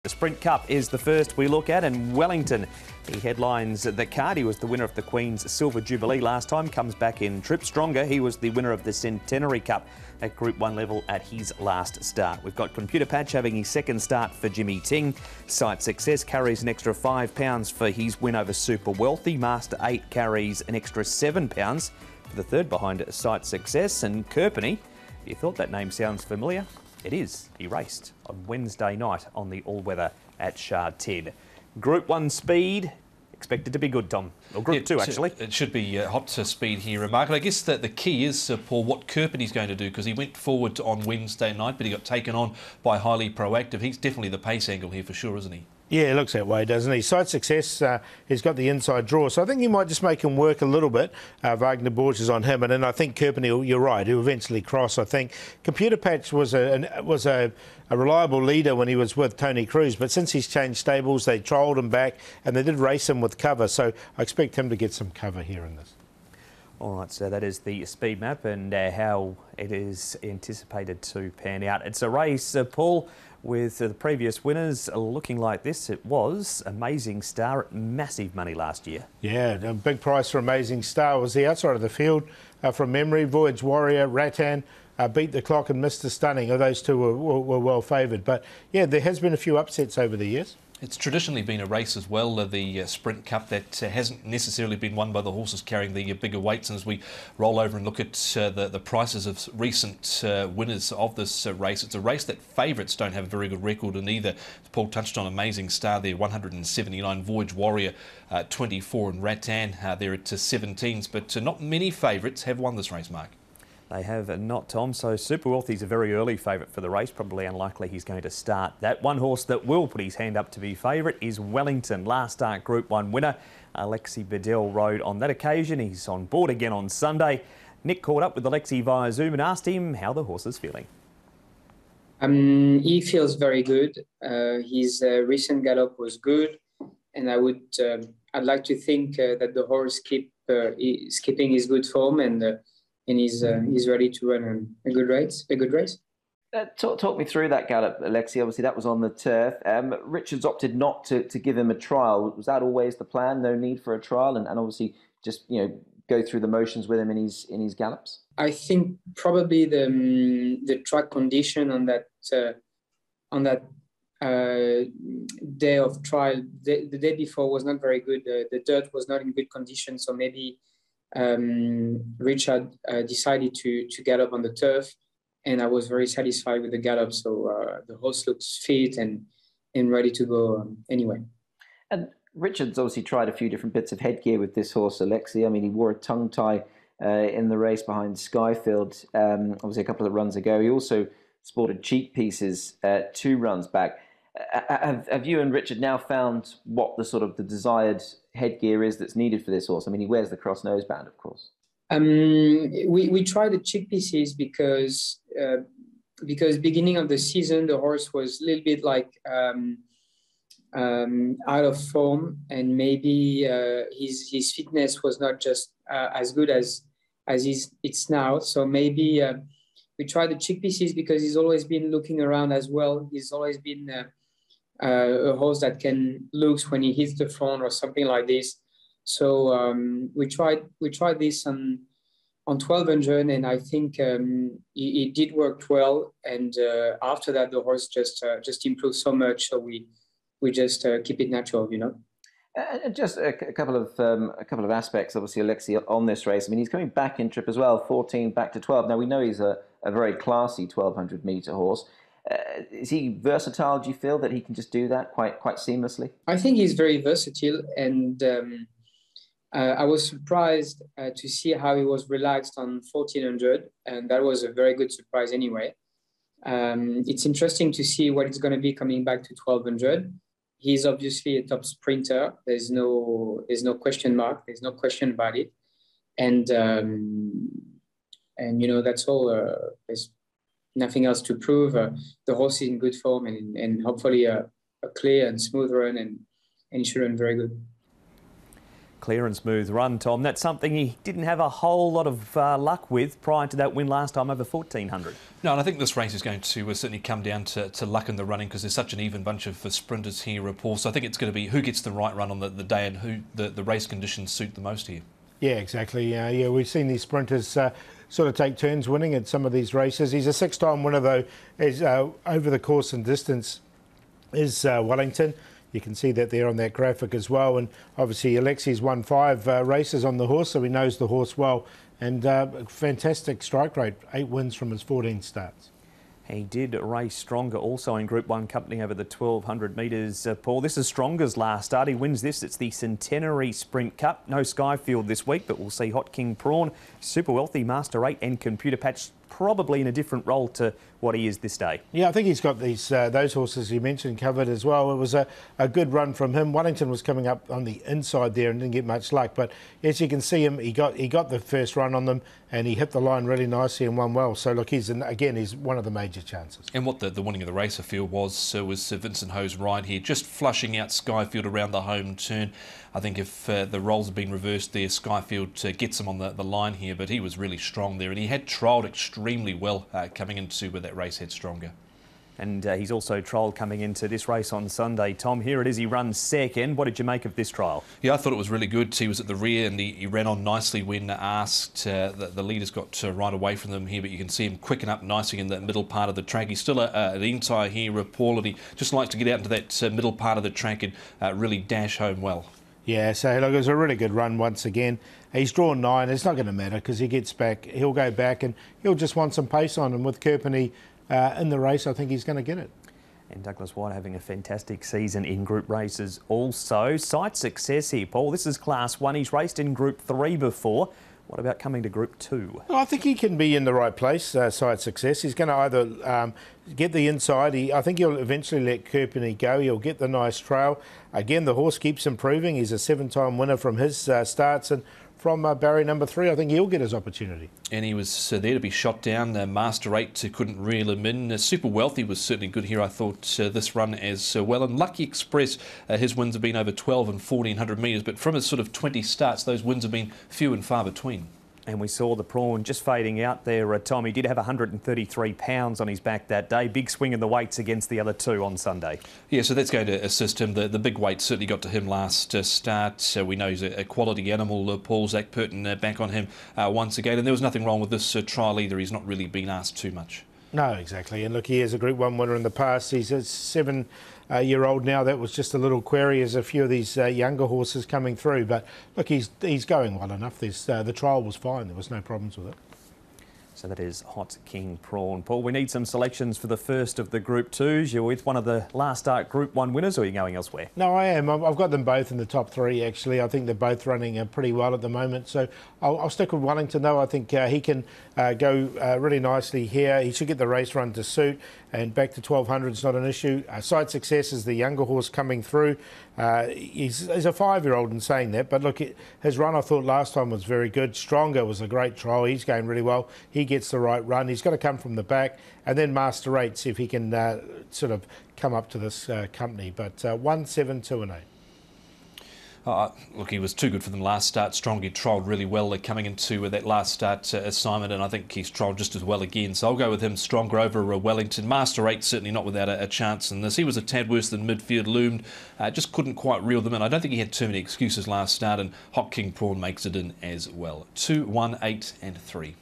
The Sprint Cup is the first we look at, and Wellington, he headlines the card. He was the winner of the Queen's Silver Jubilee last time, comes back in trip stronger. He was the winner of the Centenary Cup at Group 1 level at his last start. We've got Computer Patch having his second start for Jimmy Ting. Sight Success carries an extra £5 for his win over Super Wealthy. Master 8 carries an extra £7 for the third behind Sight Success. And Kerpenny, you thought that name sounds familiar? It is. He raced on Wednesday night on the all-weather at Sha Tin. Group 1 speed, expected to be good, Tom. Or Group 2, actually. It should be hot to speed here, Mark. And I guess that the key is, Paul, what Kerpenny's going to do, because he went forward on Wednesday night, but he got taken on by Highly Proactive. He's definitely the pace angle here for sure, isn't he? Yeah, it looks that way, doesn't he? Sight Success, he's got the inside draw, so I think he might just make him work a little bit. Wagner Borges on him, and then I think Kerpenny, you're right, he'll eventually cross, I think. Computer Patch was a reliable leader when he was with Tony Cruz, but since he's changed stables, they trialled him back, and they did race him with cover, so I expect him to get some cover here in this. All right, so that is the speed map and how it is anticipated to pan out. It's a race, Paul, with the previous winners looking like this. It was Amazing Star at massive money last year. Yeah, a big price for Amazing Star. Was the outside of the field from memory. Voyage Warrior, Rattan, Beat the Clock and Mr. Stunning. Those two were well favoured. But yeah, there has been a few upsets over the years. It's traditionally been a race as well, the Sprint Cup, that hasn't necessarily been won by the horses carrying the bigger weights. And as we roll over and look at the prices of recent winners of this race, it's a race that favourites don't have a very good record in either. Paul touched on Amazing Star there, 179, Voyage Warrior 24, and Rattan there at 17s. But not many favourites have won this race, Mark. They have not, Tom. So Super Wealthy's a very early favourite for the race. Probably unlikely he's going to start that. One horse that will put his hand up to be favourite is Wellington. Last start Group 1 winner. Alexi Bedell rode on that occasion. He's on board again on Sunday. Nick caught up with Alexi via Zoom and asked him how the horse is feeling. He feels very good. His recent gallop was good, and I'd like to think that the horse is keeping his good form and he's ready to run a good race. Talk me through that gallop, Alexi. Obviously, that was on the turf. Richards opted not to give him a trial. Was that always the plan? No need for a trial, and obviously just go through the motions with him in his gallops. I think probably the track condition on that day of trial, the day before, was not very good. The dirt was not in good condition, so maybe Richard decided to gallop on the turf, and I was very satisfied with the gallop. So the horse looks fit and ready to go anyway. And Richard's obviously tried a few different bits of headgear with this horse, Alexi. I mean, he wore a tongue tie in the race behind Skyfield, obviously a couple of runs ago. He also sported cheek pieces 2 runs back. Have you and Richard now found what the desired headgear is that's needed for this horse? I mean, he wears the cross noseband, of course. We tried the cheek pieces because beginning of the season the horse was a little bit like out of form, and maybe his fitness was not just as good as it's now. So maybe we tried the cheek pieces because he's always been looking around as well. He's always been a horse that can look when he hits the front or something like this. So we tried this on 1200, and I think it did work well. And after that, the horse just improved so much. So we just keep it natural, Just a couple of aspects, obviously, Alexi, on this race. I mean, he's coming back in trip as well, 14 back to 12. Now we know he's a very classy 1200 metre horse. Is he versatile? Do you feel that he can just do that quite seamlessly? I think he's very versatile, and I was surprised to see how he was relaxed on 1400, and that was a very good surprise anyway. It's interesting to see what it's going to be coming back to 1200. He's obviously a top sprinter. There's no question mark. There's no question about it, and that's all. There's nothing else to prove. The horse is in good form, and hopefully a clear and smooth run, and he should run very good. Clear and smooth run, Tom. That's something he didn't have a whole lot of luck with prior to that win last time over 1400. No, and I think this race is going to certainly come down to luck in the running, because there's such an even bunch of sprinters here, Paul. So I think it's going to be who gets the right run on the day and who the race conditions suit the most here. Yeah, exactly. Yeah, we've seen these sprinters sort of take turns winning at some of these races. He's a 6-time winner, though, as over the course and distance is Wellington. You can see that there on that graphic as well. And obviously Alexi's won 5 races on the horse, so he knows the horse well. And fantastic strike rate, 8 wins from his 14 starts. He did race Stronger also in Group 1 company over the 1200 metres, Paul. This is Stronger's last start. He wins this. It's the Centenary Sprint Cup. No Skyfield this week, but we'll see Hot King Prawn, Super Wealthy, Master 8 and Computer Patch probably in a different role to what he is this day. Yeah, I think he's got these those horses you mentioned covered as well. It was a good run from him. Wellington was coming up on the inside there and didn't get much luck, but as you can see him, he got the first run on them and he hit the line really nicely and won well. So look, he's one of the major chances. And what the winning of the race I feel was Vincent Ho's ride here, just flushing out Skyfield around the home turn. I think if the roles had been reversed there, Skyfield gets him on the line here, but he was really strong there and he had trialled extremely well coming into where that race had Stronger. And he's also trialled coming into this race on Sunday. Tom, here it is, he runs second. What did you make of this trial? Yeah, I thought it was really good. He was at the rear and he ran on nicely when asked. The leaders got right away from them here, but you can see him quicken up nicely in the middle part of the track. He's still an entire here, Paul, and he just likes to get out into that middle part of the track and really dash home well. Yeah, so look, it was a really good run once again. He's drawn 9. It's not going to matter because he gets back. He'll go back and he'll just want some pace on him. With Kerpenny in the race, I think he's going to get it. And Douglas White having a fantastic season in group races also. Sight success here, Paul. This is Class 1. He's raced in Group 3 before. What about coming to Group 2? Well, I think he can be in the right place, Sight success. He's going to either get the inside. I think he'll eventually let Kerpenny go. He'll get the nice trail. Again, the horse keeps improving. He's a 7-time winner from his starts. And from barrier number 3, I think he'll get his opportunity. And he was there to be shot down. Master 8 couldn't reel him in. Super Wealthy was certainly good here, I thought, this run as well. And Lucky Express, his wins have been over 12 and 1400 metres, but from his sort of 20 starts, those wins have been few and far between. And we saw the Prawn just fading out there, Tom. He did have 133 pounds on his back that day. Big swing in the weights against the other 2 on Sunday. Yeah, so that's going to assist him. The big weight certainly got to him last start. We know he's a quality animal. Paul Zach Purton back on him once again. And there was nothing wrong with this trial either. He's not really been asked too much. No, exactly. And look, he is a Group 1 winner in the past. He's a 7-year-old now. That was just a little query as a few of these younger horses coming through. But look, he's going well enough. The trial was fine. There was no problems with it. So that is Hot King Prawn. Paul, we need some selections for the first of the Group 2s. You're with one of the last start Group 1 winners, or are you going elsewhere? No, I am. I've got them both in the top 3, actually. I think they're both running pretty well at the moment. So I'll stick with Wellington, though. I think he can go really nicely here. He should get the race run to suit. And back to 1200 is not an issue. Sight Success is the younger horse coming through. He's a 5-year-old in saying that. But look, his run I thought last time was very good. Stronger was a great trial. He's going really well. He gets the right run. He's got to come from the back. And then Master 8, see if he can sort of come up to this company. But 1, 7, 2 and 8. Look, he was too good for them last start. Strong, he trialled really well coming into that last start assignment, and I think he's trialled just as well again. So I'll go with him. Stronger over Wellington. Master 8 certainly not without a chance in this. He was a tad worse than midfield loomed. Just couldn't quite reel them in. I don't think he had too many excuses last start, and Hot King Prawn makes it in as well. 2, 1, 8 and 3.